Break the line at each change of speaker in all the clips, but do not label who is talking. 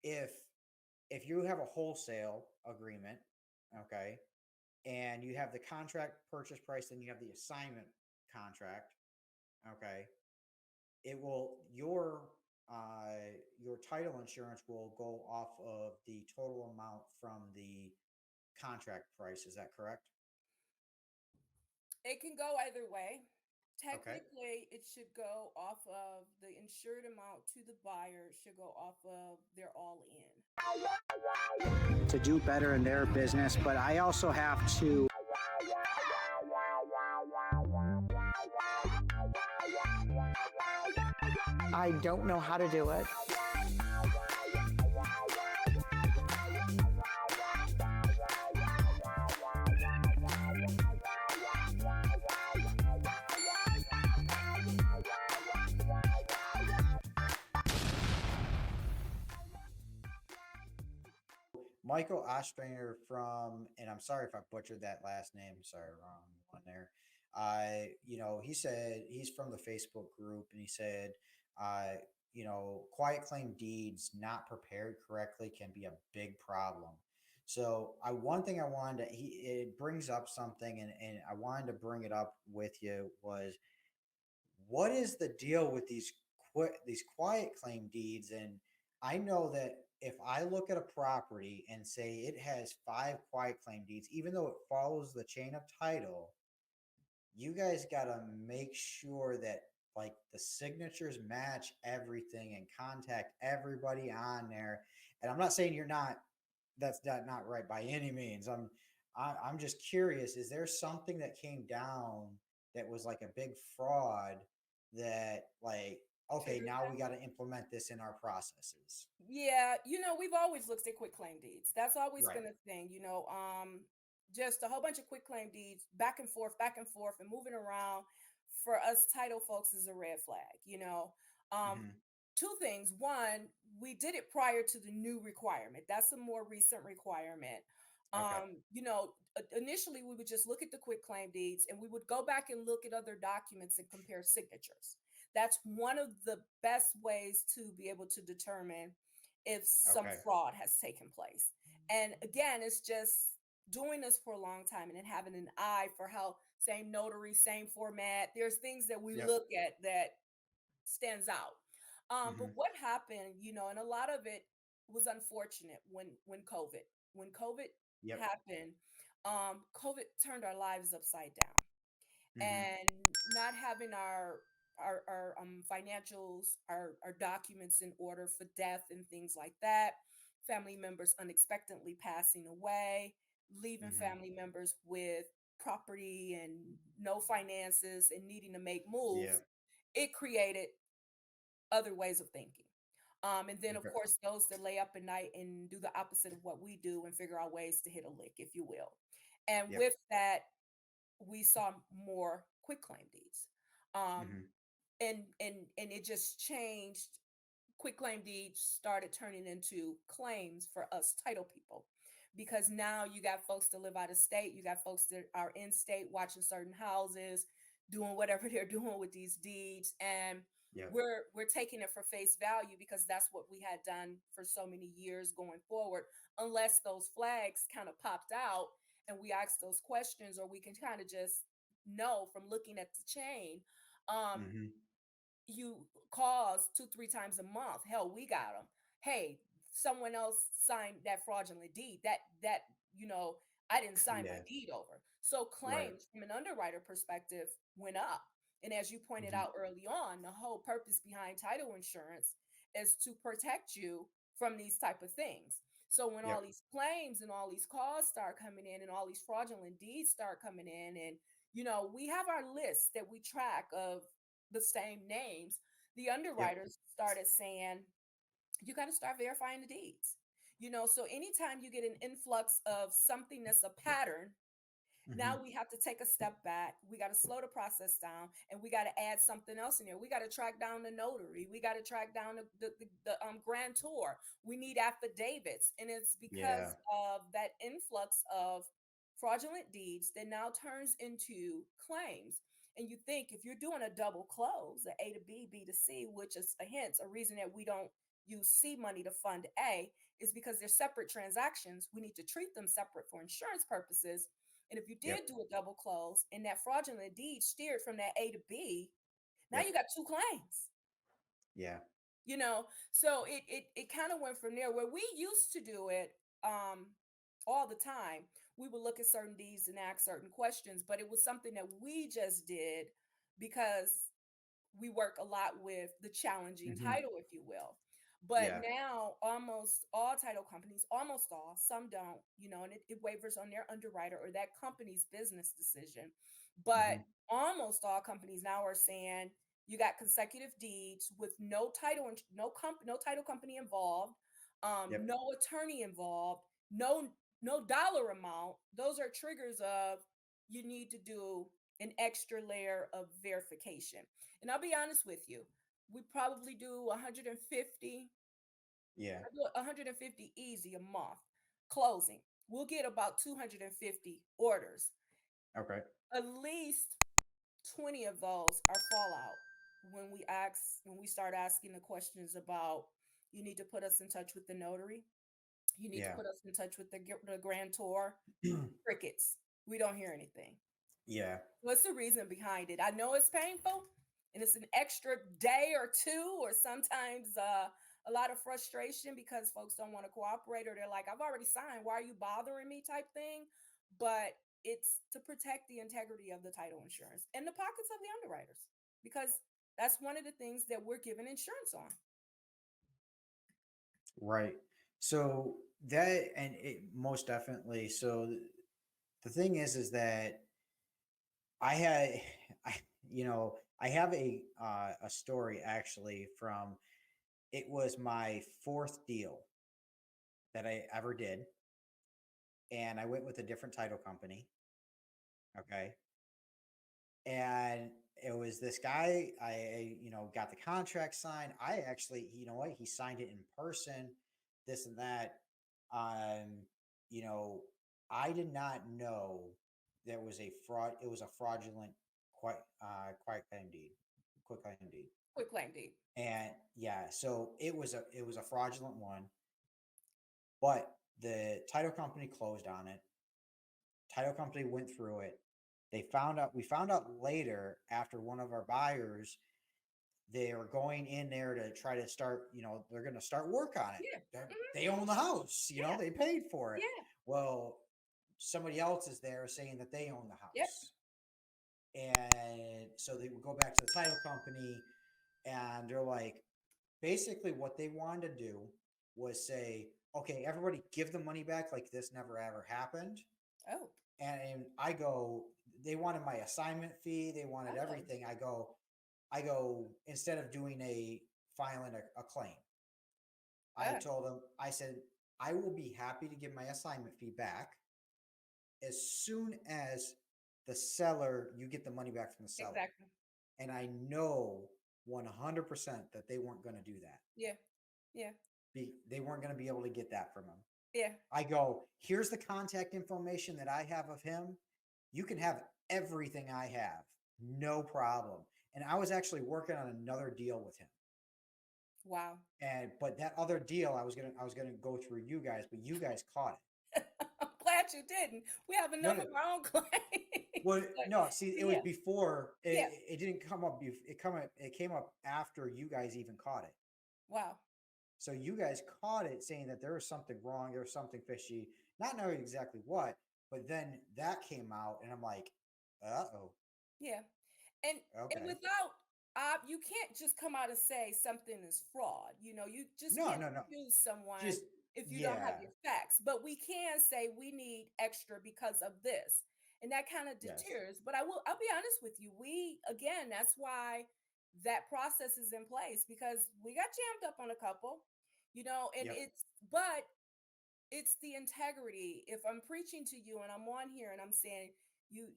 if you have a wholesale agreement, okay, and you have the contract purchase price, and you have the assignment contract, okay, it will your title insurance will go off of the total amount from the contract price. Is that correct?
It can go either way.
Okay.
Technically, it should go off of the insured amount to the buyer, it should go off of their all in.
To do better in their business, but I also have to.
I don't know how to do it.
Michael Ostrander from, and I'm sorry if I butchered that last name. Sorry, wrong one there. He said he's from the Facebook group, and he said, uh, quiet claim deeds not prepared correctly can be a big problem. So one thing I wanted to, it brings up something, and I wanted to bring it up with you was, what is the deal with these quiet claim deeds? And I know that if I look at a property and say it has 5 quiet claim deeds, even though it follows the chain of title, you guys got to make sure that like the signatures match everything and contact everybody on there. And I'm not saying that's not right by any means. I'm just curious, is there something that came down that was like a big fraud that, like, okay,
Triggered
now we
that.
got to implement this in our processes?
Yeah, we've always looked at quick claim deeds. That's always
Right.
been a thing, just a whole bunch of quick claim deeds back and forth, and moving around for us title folks is a red flag. Um,
Hmm.
Two things. One, we did it prior to the new requirement. That's a more recent requirement.
Okay.
Initially we would just look at the quick claim deeds, and we would go back and look at other documents and compare signatures. That's one of the best ways to be able to determine if some
Okay.
fraud has taken place. And again, it's just doing this for a long time and then having an eye for how same notary, same format. There's things that we
Yep.
look at that stands out. But
Hmm.
what happened, and a lot of it was unfortunate when COVID
Yep.
happened. COVID turned our lives upside down,
Hmm.
and not having our financials, our documents in order for death and things like that, family members unexpectedly passing away, leaving
Hmm.
family members with property and no finances and needing to make moves,
Yep.
it created other ways of thinking. And then, of
Okay.
course, those that lay up at night and do the opposite of what we do and figure out ways to hit a lick, if you will. And
Yep.
with that, we saw more quick claim deeds. Um,
Hmm.
and it just changed. Quick claim deeds started turning into claims for us title people, because now you got folks that live out of state, you got folks that are in state watching certain houses, doing whatever they're doing with these deeds, and
Yep.
we're taking it for face value because that's what we had done for so many years going forward, unless those flags kind of popped out and we asked those questions, or we can kind of just know from looking at the chain. um
Hmm.
you calls 2-3 times a month. Hell, we got them. Hey, someone else signed that fraudulent deed. That I didn't sign my
Yeah.
deed over. So
Right.
claims from an underwriter perspective went up. And as you pointed
Hmm.
out early on, the whole purpose behind title insurance is to protect you from these type of things. So when all
Yep.
these claims and all these calls start coming in and all these fraudulent deeds start coming in, and we have our list that we track of the same names, the
Yep.
underwriters started saying, you got to start verifying the deeds. So anytime you get an influx of something that's a pattern, now
Hmm.
we have to take a step back. We got to slow the process down, and we got to add something else in there. We got to track down the notary. We got to track down the grantor. We need affidavits. And it's
Yeah.
because of that influx of fraudulent deeds that now turns into claims. And you think if you're doing a double close, a to B, B to C, which is a hint, a reason that we don't use C money to fund A is because they're separate transactions. We need to treat them separate for insurance purposes. And if you
Yep.
did do a double close and that fraudulent deed steered from that A to B, now
Yep.
you got two claims.
Yeah.
You know, so it kind of went from there. Where we used to do it all the time, we would look at certain deeds and ask certain questions, but it was something that we just did because we work a lot with the challenging
Hmm.
title, if you will. But
Yeah.
now almost all title companies, almost all, some don't, and it wavers on their underwriter or that company's business decision. But
Hmm.
almost all companies now are saying you got consecutive deeds with no title and no title company involved,
Yep.
no attorney involved, no dollar amount. Those are triggers of you need to do an extra layer of verification. And I'll be honest with you, we probably do 150,
Yeah.
I do 150 easy a month closing. We'll get about 250 orders.
Okay.
At least 20 of those are fallout when we start asking the questions about you need to put us in touch with the notary. You need to
Yeah.
put us in touch with the grantor. Crickets. We don't hear anything.
Yeah.
What's the reason behind it? I know it's painful and it's an extra day or two, or sometimes a lot of frustration because folks don't want to cooperate or they're like, I've already signed. Why are you bothering me? Type thing. But it's to protect the integrity of the title insurance and the pockets of the underwriters because that's one of the things that we're given insurance on.
Right. So that, and it most definitely. So the thing is that I had, I, I have a story actually from, it was my fourth deal that I ever did. And I went with a different title company. Okay. And it was this guy, got the contract signed. I actually, you know what, he signed it in person, this and that. Um, you know, I did not know there was a fraud. It was a fraudulent, quiet claim deed, quick claim deed.
Quick claim deed.
And yeah, so it was a fraudulent one, but the title company closed on it. Title company went through it. We found out later after one of our buyers, they are going in there to try to start, they're going to start work on it.
Yeah.
They own the house,
Yeah.
they paid for it.
Yeah.
Well, somebody else is there saying that they own the
Yep.
house. And so they would go back to the title company and they're like, basically what they wanted to do was say, okay, everybody give the money back like this never ever happened.
Oh.
And I go, they wanted my assignment fee, they wanted
Oh.
everything. I go, instead of doing filing a claim, I told them, I said, I will be happy to give my assignment fee back as soon as you get the money back from the seller.
Exactly.
And I know 100% that they weren't going to do that.
Yeah. Yeah.
They weren't going to be able to get that from him.
Yeah.
I go, here's the contact information that I have of him. You can have everything I have, no problem. And I was actually working on another deal with him.
Wow.
But that other deal, I was gonna go through you guys, but you guys caught it.
I'm glad you didn't. We have enough
No.
of our own claims.
Well, no, see, it was before.
Yeah.
It didn't come up. It came up after you guys even caught it.
Wow.
So you guys caught it, saying that there was something wrong, there was something fishy, not knowing exactly what. But then that came out, and I'm like, uh-oh.
Yeah. And
Okay.
without you can't just come out and say something is fraud. You just
No,
can't
no, no.
accuse someone
Just
if you don't have
yeah,
your facts. But we can say we need extra because of this. And that kind of
yes,
deters. But I'll be honest with you. That's why that process is in place because we got jammed up on a couple, and
yep,
but it's the integrity. If I'm preaching to you and I'm on here and I'm saying you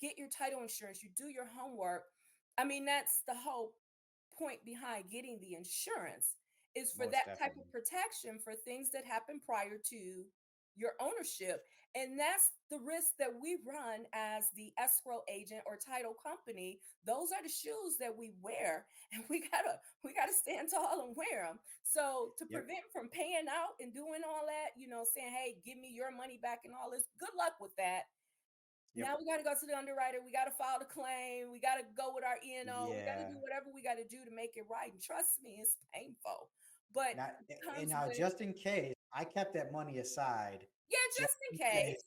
get your title insurance, you do your homework. I mean, that's the whole point behind getting the insurance is for
most
that type of
definitely.
protection for things that happen prior to your ownership. And that's the risk that we run as the escrow agent or title company. Those are the shoes that we wear, and we gotta stand tall and wear them. So to
Yep.
prevent from paying out and doing all that, saying, hey, give me your money back and all this, good luck with that.
Yep.
Now we got to go to the underwriter. We got to file the claim. We got to go with our E&O. We got to
Yeah.
do whatever we got to do to make it right. And trust me, it's painful, but
Now,
it
and
comes
now,
with,
just in case, I kept that money aside,
yeah,
just
just in
in
case,
case.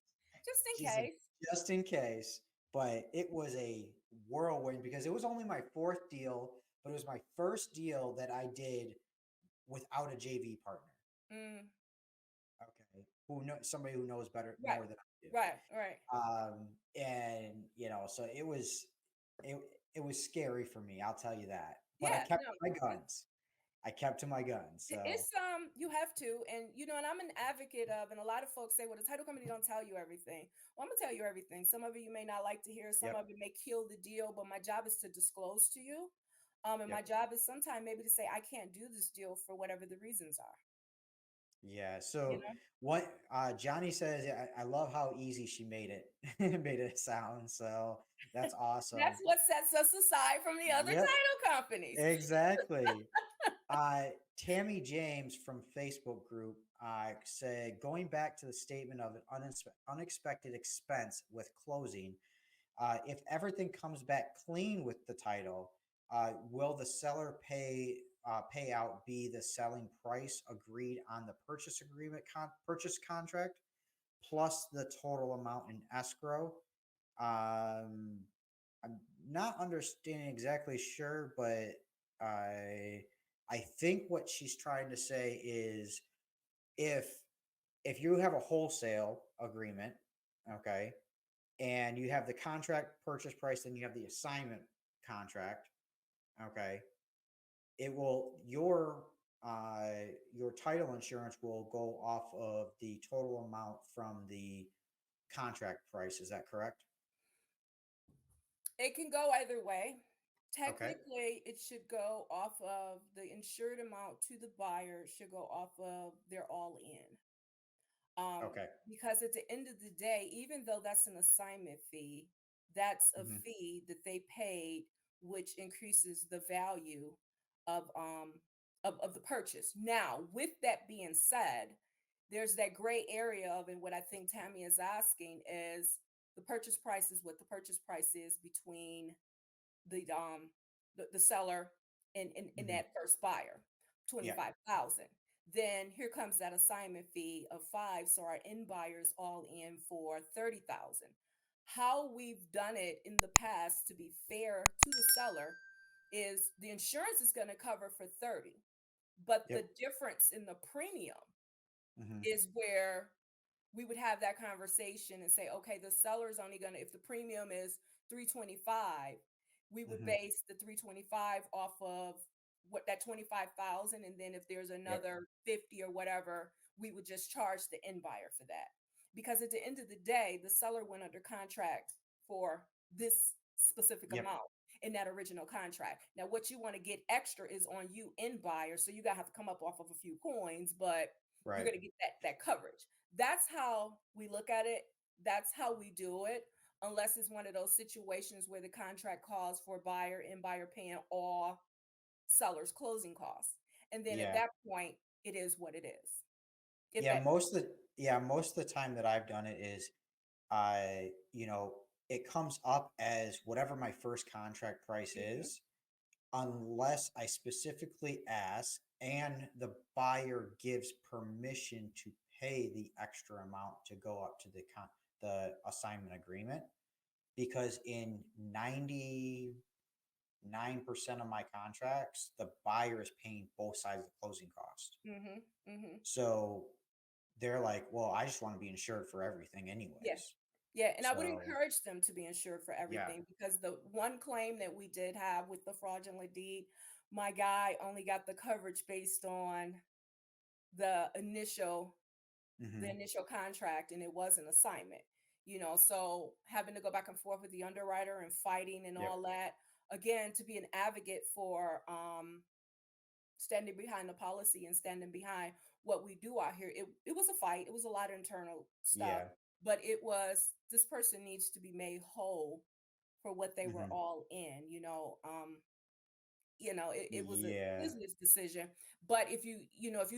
just in
She said,
case.
just in case. But it was a whirlwind because it was only my fourth deal, but it was my first deal that I did without a JV partner.
Mm,
Okay, who know somebody who knows better
right,
more than I do.
right.
And so it it was scary for me, I'll tell you that. But I
Yeah,
kept
no,
to my guns. I kept to my guns. So
it's you have to, and and I'm an advocate of, and a lot of folks say, well, the title company don't tell you everything. Well, I'm gonna tell you everything. Some of it you may not like to hear, some
yep,
of it may kill the deal, but my job is to disclose to you. And my
yep.
job is sometimes maybe to say I can't do this deal for whatever the reasons are.
Yeah.
You
So
know,
what Johnny says, I love how easy she made it made it sound. So that's awesome.
that's what sets us aside from the other
Yep,
title companies.
exactly. Uh, Tammy James from Facebook group said, going back to the statement of an unexpected expense with closing, if everything comes back clean with the title, will the seller payout be the selling price agreed on the purchase agreement purchase contract plus the total amount in escrow? Um, I'm not understanding exactly sure, but I I think what she's trying to say is if you have a wholesale agreement, okay, and you have the contract purchase price, then you have the assignment contract, okay, it will your title insurance will go off of the total amount from the contract price. Is that correct?
It can go either way.
Okay.
Technically, it should go off of the insured amount to the buyer, should go off of their all in.
Okay.
Because at the end of the day, even though that's an assignment fee, that's a
Hmm.
fee that they paid, which increases the value of of the purchase. Now, with that being said, there's that gray area of, and what I think Tammy is asking is the purchase price is what the purchase price is between the seller and
Hmm.
that first buyer,
Yeah.
25,000. Then here comes that assignment fee of 5, so our end buyers all in for 30,000. How we've done it in the past to be fair to the seller is the insurance is going to cover for 30, but the
Yep.
difference in the premium
Hmm.
is where we would have that conversation and say, okay, the seller's only going to, if the premium is 325, we would
Hmm.
base the 325 off of what that 25,000. And then if there's
Yep.
another 50 or whatever, we would just charge the end buyer for that. Because at the end of the day, the seller went under contract for this specific
Yep.
amount in that original contract. Now, what you want to get extra is on you, end buyer. So you got to have to come up off of a few coins, but you're
Right.
going to get that coverage. That's how we look at it. That's how we do it. Unless it's one of those situations where the contract calls for buyer and buyer paying all seller's closing costs. And then at
Yeah.
that point, it is what it is. If
Yeah.
that
Most of the time that I've done it is it comes up as whatever my first contract price
Mhm.
is, unless I specifically ask and the buyer gives permission to pay the extra amount to go up to the assignment agreement. Because in 99% of my contracts, the buyer is paying both sides of the closing cost.
Mhm. Mhm.
So they're like, well, I just want to be insured for everything
Yeah.
anyways.
Yeah, and I would
So
encourage them to be insured for
yeah.
everything, because the one claim that we did have with the fraudulent deed, my guy only got the coverage based on the initial the
Hmm.
initial contract, and it was an assignment. So having to go back and forth with the underwriter and fighting and
Yep.
all that, again, to be an advocate for standing behind the policy and standing behind what we do out here. It was a fight. It was a lot of internal stuff,
Yeah.
but it was, this person needs to be made whole for what they were
Hmm.
all in, it was a
Yeah.
business decision. But if you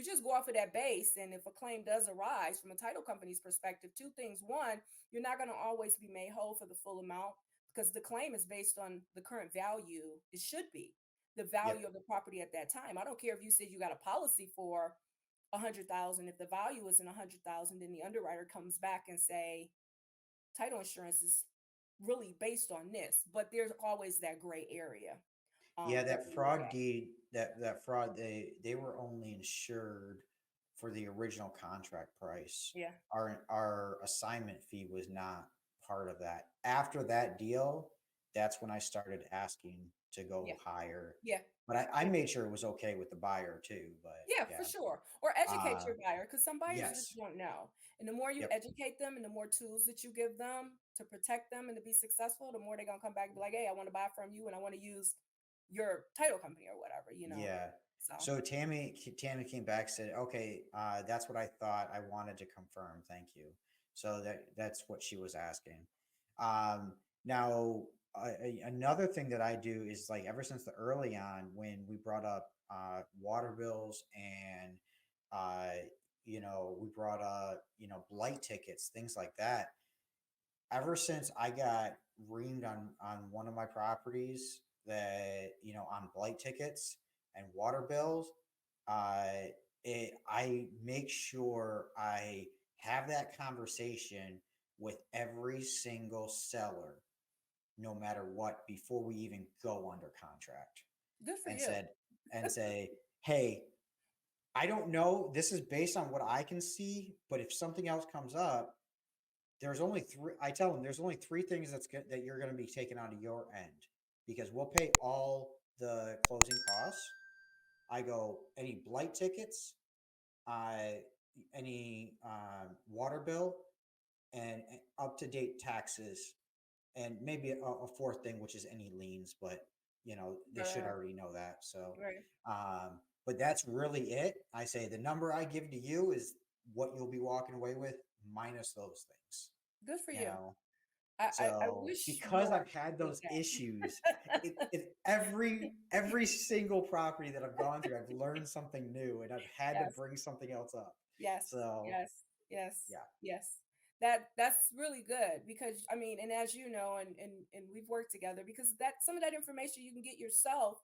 just go off of that base, and if a claim does arise from a title company's perspective, two things: one, you're not going to always be made whole for the full amount, because the claim is based on the current value. It should be the value
Yep.
of the property at that time. I don't care if you said you got a policy for 100,000. If the value isn't 100,000, then the underwriter comes back and say title insurance is really based on this. But there's always that gray area.
Yeah,
That
that
we look
fraud
at.
deed, that fraud, they were only insured for the original contract price.
Yeah,
Our assignment fee was not part of that. After that deal, that's when I started asking to
yeah,
go higher.
yeah,
But I
yeah.
made sure it was okay with the buyer too. But
Yeah, for
yeah.
sure. Or educate
Uh
your buyer, because some buyers just
yes.
don't know. And the more you
Yep.
educate them and the more tools that you give them to protect them and to be successful, the more they're going to come back and be like, hey, I want to buy from you and I want to use your title company or whatever.
Yeah.
So,
So Tammy came back, said, "Okay, that's what I thought. I wanted to confirm. Thank you." So that's what she was asking. Now, another thing that I do is, like, ever since the early on when we brought up water bills, and we brought up blight tickets, things like that. Ever since I got reamed on one of my properties, that on blight tickets and water bills, uh I make sure I have that conversation with every single seller, no matter what, before we even go under contract,
good for
and
you.
say, hey, I don't know, this is based on what I can see, but if something else comes up, there's only three. I tell them there's only three things that you're going to be taking out of your end, because we'll pay all the closing costs. I go, any blight tickets, uh, any water bill, and up to date taxes, and maybe a fourth thing, which is any liens, but they should
Uh,
already know that. So,
right.
but that's really it. I say the number I give to you is what you'll be walking away with, minus those things.
Good for
You
you.
know,
I
so
wish
because
more
I've had
did
those
that.
issues, every single property that I've gone through, I've learned something new, and I've had to
Yes.
bring something else up.
Yes,
So
yes, yes,
yeah,
yes. That's really good, because I mean, and as you know, and we've worked together, because that some of that information you can get yourself,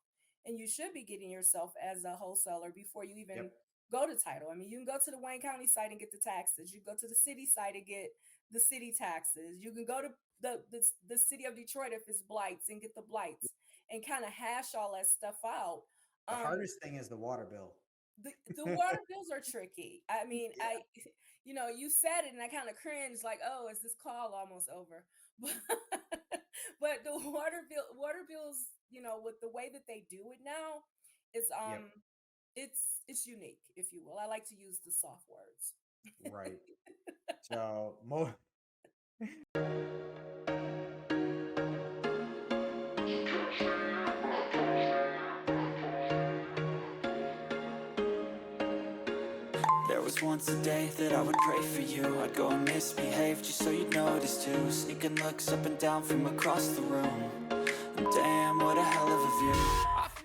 and you should be getting yourself as a wholesaler before you even
yep,
go to title. I mean, you can go to the Wayne County site and get the taxes. You can go to the city site and get the city taxes. You can go to the city of Detroit if it's blights and get the blights and kind of hash all that stuff out.
the
Um,
hardest thing is the water bill.
the water bills are tricky. I mean,
Yeah,
you said it and I kind of cringed, like, oh, is this call almost over? But the water bills, with the way that they do it now, is
yep,
it's unique, if you will. I like to use the soft words.
right. So more.
There was once a day that I would pray for you. I'd go and misbehave just so you'd notice too. Sneaking looks up and down from across the room. And damn, what a hell of a view.